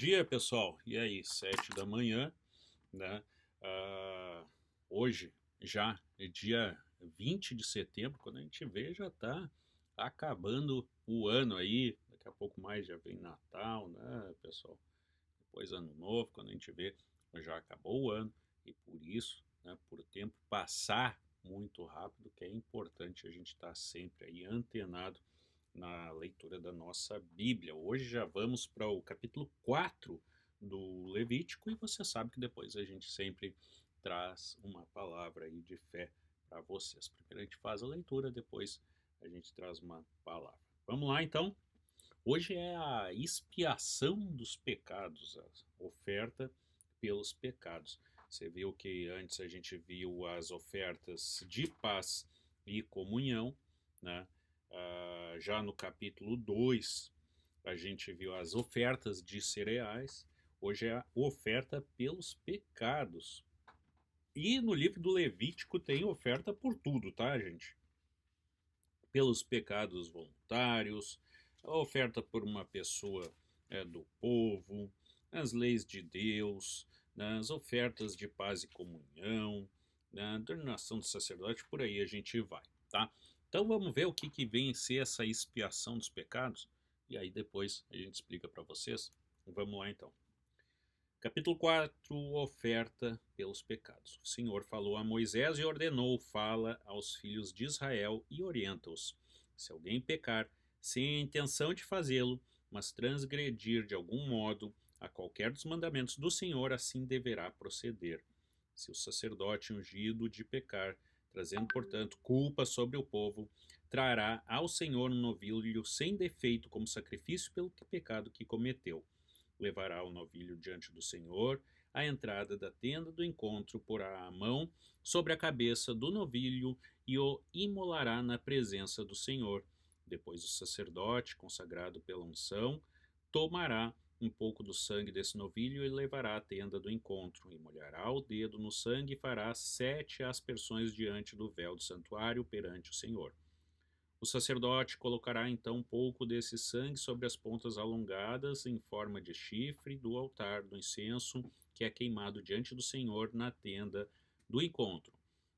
Dia, pessoal. E aí, 7 da manhã, né? Ah, hoje já é dia 20 de setembro, quando a gente vê já tá acabando o ano aí. Daqui a pouco mais já vem Natal, né, pessoal? Depois Ano Novo, quando a gente vê já acabou o ano e por isso, né, por o tempo passar muito rápido, que é importante a gente estar sempre aí antenado na leitura da nossa Bíblia. Hoje já vamos para o capítulo 4 do Levítico e você sabe que depois a gente sempre traz uma palavra aí de fé para vocês. Primeiro a gente faz a leitura, depois a gente traz uma palavra. Vamos lá então. Hoje é a expiação dos pecados, a oferta pelos pecados. Você viu que antes a gente viu as ofertas de paz e comunhão, né? Já no capítulo 2 a gente viu as ofertas de cereais. Hoje é a oferta pelos pecados. E no livro do Levítico tem oferta por tudo, tá, gente? Pelos pecados voluntários, a oferta por uma pessoa do povo, as leis de Deus, nas ofertas de paz e comunhão, na ordenação do sacerdote, por aí a gente vai, tá? Então vamos ver o que vem a ser essa expiação dos pecados, e aí depois a gente explica para vocês. Vamos lá então. Capítulo 4, oferta pelos pecados. O Senhor falou a Moisés e ordenou: fala aos filhos de Israel e orienta-os. Se alguém pecar sem a intenção de fazê-lo, mas transgredir de algum modo a qualquer dos mandamentos do Senhor, assim deverá proceder. Se o sacerdote ungido de pecar, trazendo, portanto, culpa sobre o povo, trará ao Senhor um novilho sem defeito como sacrifício pelo pecado que cometeu. Levará o novilho diante do Senhor, à entrada da tenda do encontro, porá a mão sobre a cabeça do novilho e o imolará na presença do Senhor. Depois o sacerdote, consagrado pela unção, tomará um pouco do sangue desse novilho e levará à tenda do encontro, e molhará o dedo no sangue e fará 7 aspersões diante do véu do santuário perante o Senhor. O sacerdote colocará então um pouco desse sangue sobre as pontas alongadas em forma de chifre do altar do incenso que é queimado diante do Senhor na tenda do encontro,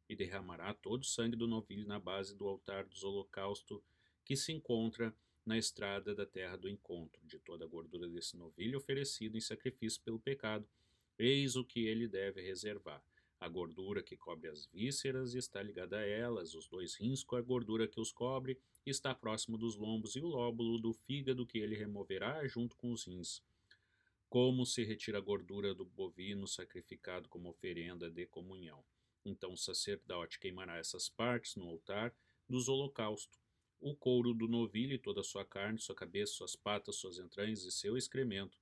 e derramará todo o sangue do novilho na base do altar dos holocaustos que se encontra na estrada da terra do encontro. De toda a gordura desse novilho oferecido em sacrifício pelo pecado, eis o que ele deve reservar: a gordura que cobre as vísceras está ligada a elas, os 2 rins com a gordura que os cobre está próximo dos lombos, e o lóbulo do fígado que ele removerá junto com os rins. Como se retira a gordura do bovino sacrificado como oferenda de comunhão. Então o sacerdote queimará essas partes no altar dos holocaustos: o couro do novilho e toda a sua carne, sua cabeça, suas patas, suas entranhas e seu excremento.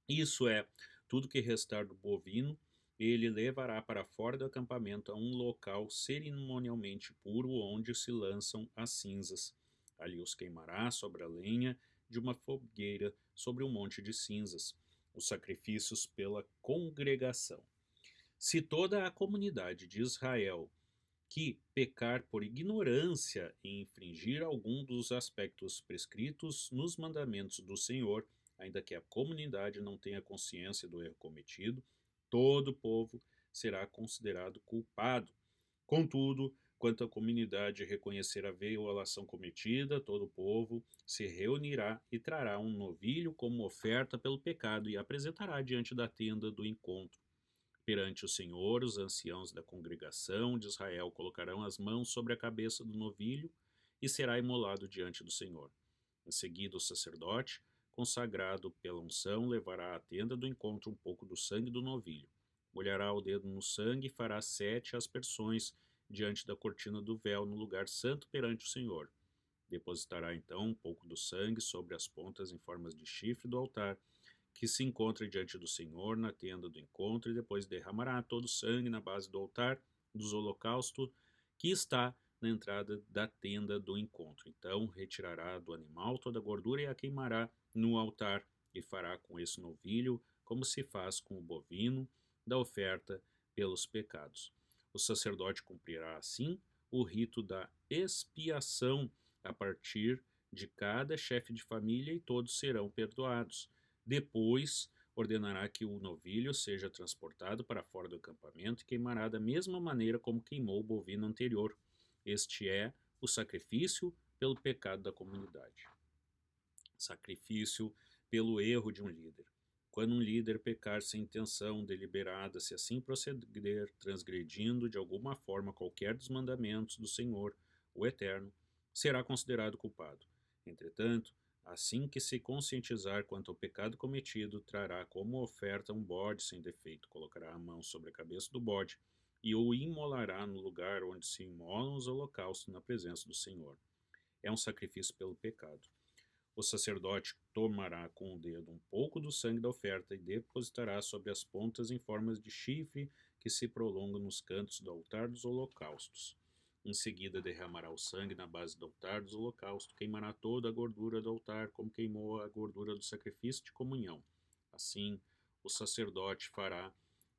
Isso é, tudo que restar do bovino, ele levará para fora do acampamento a um local cerimonialmente puro onde se lançam as cinzas. Ali os queimará sobre a lenha de uma fogueira sobre um monte de cinzas, os sacrifícios pela congregação. Se toda a comunidade de Israel que pecar por ignorância e infringir algum dos aspectos prescritos nos mandamentos do Senhor, ainda que a comunidade não tenha consciência do erro cometido, todo o povo será considerado culpado. Contudo, quanto a comunidade reconhecer a violação cometida, todo o povo se reunirá e trará um novilho como oferta pelo pecado e apresentará diante da tenda do encontro. Perante o Senhor, os anciãos da congregação de Israel colocarão as mãos sobre a cabeça do novilho e será imolado diante do Senhor. Em seguida, o sacerdote, consagrado pela unção, levará à tenda do encontro um pouco do sangue do novilho. Molhará o dedo no sangue e fará 7 aspersões diante da cortina do véu no lugar santo perante o Senhor. Depositará então um pouco do sangue sobre as pontas em formas de chifre do altar que se encontra diante do Senhor na tenda do encontro, e depois derramará todo o sangue na base do altar dos holocaustos que está na entrada da tenda do encontro. Então retirará do animal toda a gordura e a queimará no altar, e fará com esse novilho como se faz com o bovino da oferta pelos pecados. O sacerdote cumprirá assim o rito da expiação a partir de cada chefe de família, e todos serão perdoados. Depois ordenará que o novilho seja transportado para fora do acampamento e queimará da mesma maneira como queimou o bovino anterior. Este é o sacrifício pelo pecado da comunidade. Sacrifício pelo erro de um líder. Quando um líder pecar sem intenção deliberada, se assim proceder, transgredindo de alguma forma qualquer dos mandamentos do Senhor, o Eterno, será considerado culpado. Entretanto, assim que se conscientizar quanto ao pecado cometido, trará como oferta um bode sem defeito, colocará a mão sobre a cabeça do bode e o imolará no lugar onde se imolam os holocaustos na presença do Senhor. É um sacrifício pelo pecado. O sacerdote tomará com o dedo um pouco do sangue da oferta e depositará sobre as pontas em formas de chifre que se prolongam nos cantos do altar dos holocaustos. Em seguida, derramará o sangue na base do altar dos holocaustos, queimará toda a gordura do altar, como queimou a gordura do sacrifício de comunhão. Assim, o sacerdote fará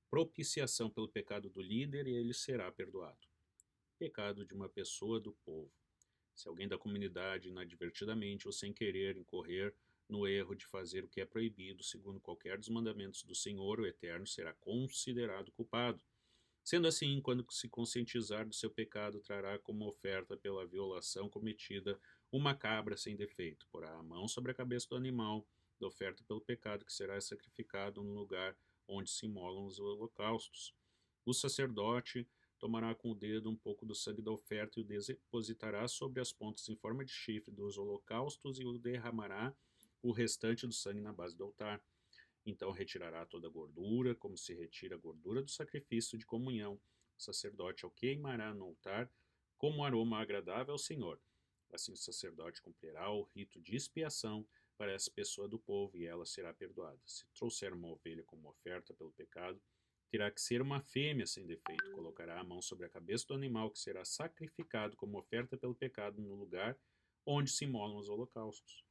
propiciação pelo pecado do líder e ele será perdoado. Pecado de uma pessoa do povo. Se alguém da comunidade inadvertidamente ou sem querer incorrer no erro de fazer o que é proibido, segundo qualquer dos mandamentos do Senhor, o Eterno será considerado culpado. Sendo assim, quando se conscientizar do seu pecado, trará como oferta pela violação cometida uma cabra sem defeito. Porá a mão sobre a cabeça do animal da oferta pelo pecado, que será sacrificado no lugar onde se imolam os holocaustos. O sacerdote tomará com o dedo um pouco do sangue da oferta e o depositará sobre as pontas em forma de chifre dos holocaustos e o derramará o restante do sangue na base do altar. Então retirará toda a gordura, como se retira a gordura do sacrifício de comunhão. O sacerdote o queimará no altar como aroma agradável ao Senhor. Assim o sacerdote cumprirá o rito de expiação para essa pessoa do povo e ela será perdoada. Se trouxer uma ovelha como oferta pelo pecado, terá que ser uma fêmea sem defeito. Colocará a mão sobre a cabeça do animal que será sacrificado como oferta pelo pecado no lugar onde se imolam os holocaustos.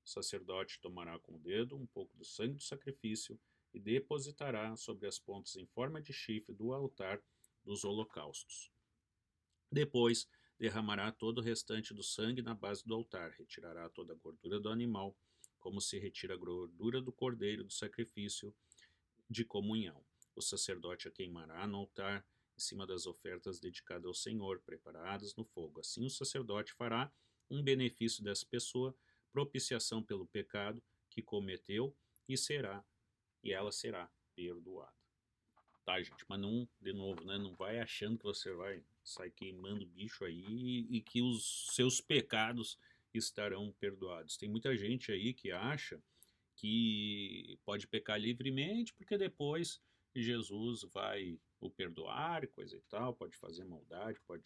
O sacerdote tomará com o dedo um pouco do sangue do sacrifício e depositará sobre as pontas em forma de chifre do altar dos holocaustos. Depois, derramará todo o restante do sangue na base do altar, retirará toda a gordura do animal, como se retira a gordura do cordeiro do sacrifício de comunhão. O sacerdote a queimará no altar, em cima das ofertas dedicadas ao Senhor, preparadas no fogo. Assim o sacerdote fará um benefício dessa pessoa, propiciação pelo pecado que cometeu, e ela será perdoada. Tá, gente? Mas não, de novo, né? Não vai achando que você vai sair queimando bicho aí e que os seus pecados estarão perdoados. Tem muita gente aí que acha que pode pecar livremente, porque depois Jesus vai o perdoar e coisa e tal, pode fazer maldade, pode,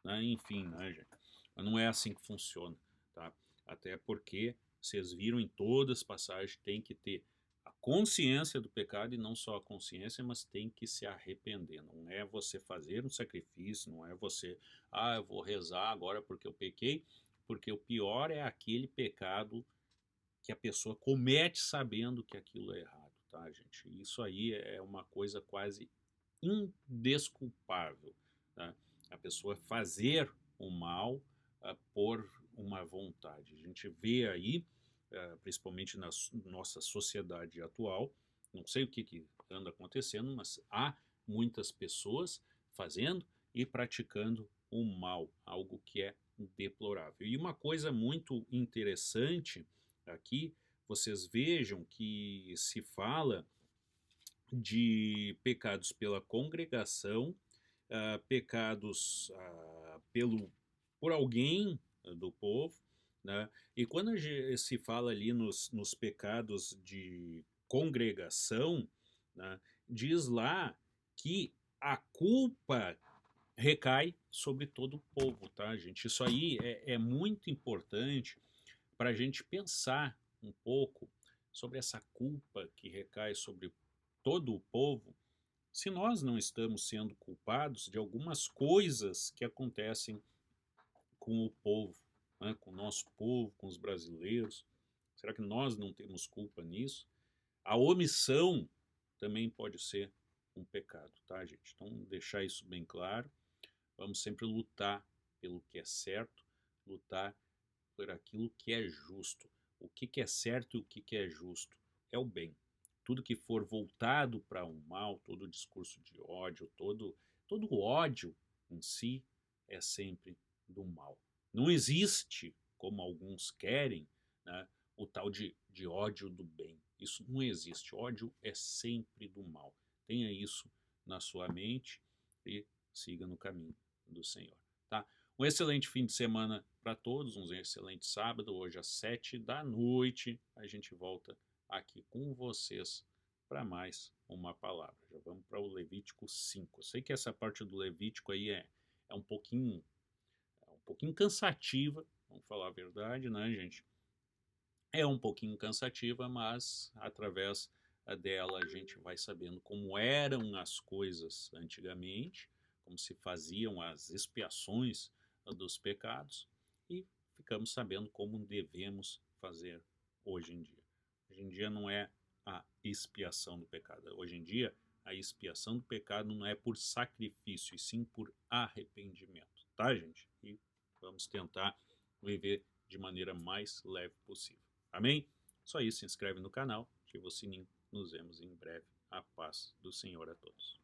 né, enfim, né, gente? Mas não é assim que funciona, tá? Até porque vocês viram em todas as passagens tem que ter a consciência do pecado e não só a consciência, mas tem que se arrepender. Não é você fazer um sacrifício, não é você, eu vou rezar agora porque eu pequei, porque o pior é aquele pecado que a pessoa comete sabendo que aquilo é errado, tá, gente? Isso aí é uma coisa quase indesculpável, tá? A pessoa fazer o mal por uma vontade. A gente vê aí, principalmente na nossa sociedade atual, não sei o que anda acontecendo, mas há muitas pessoas fazendo e praticando o mal, algo que é deplorável. E uma coisa muito interessante aqui, vocês vejam que se fala de pecados pela congregação, pecados por alguém do povo, né? E quando se fala ali nos pecados de congregação, né, diz lá que a culpa recai sobre todo o povo, tá, gente? Isso aí é muito importante para a gente pensar um pouco sobre essa culpa que recai sobre todo o povo, se nós não estamos sendo culpados de algumas coisas que acontecem com o povo, né, com o nosso povo, com os brasileiros. Será que nós não temos culpa nisso? A omissão também pode ser um pecado, tá, gente? Então, deixar isso bem claro. Vamos sempre lutar pelo que é certo, lutar por aquilo que é justo. O que é certo e o que é justo? é o bem. Tudo que for voltado para o mal, todo discurso de ódio, todo ódio em si é sempre do mal. Não existe, como alguns querem, né, o tal de ódio do bem. Isso não existe. Ódio é sempre do mal. Tenha isso na sua mente e siga no caminho do Senhor. Tá? Um excelente fim de semana para todos, um excelente sábado. Hoje às 7 da noite a gente volta aqui com vocês para mais uma palavra. Já vamos para o Levítico 5. Eu sei que essa parte do Levítico aí é um pouquinho cansativa, vamos falar a verdade, né, gente? É um pouquinho cansativa, mas através dela a gente vai sabendo como eram as coisas antigamente, como se faziam as expiações dos pecados e ficamos sabendo como devemos fazer hoje em dia. Hoje em dia não é a expiação do pecado. Hoje em dia a expiação do pecado não é por sacrifício, e sim por arrependimento, tá, gente? E vamos tentar viver de maneira mais leve possível. Amém? Só isso, se inscreve no canal, ativa o sininho. Nos vemos em breve. A paz do Senhor a todos.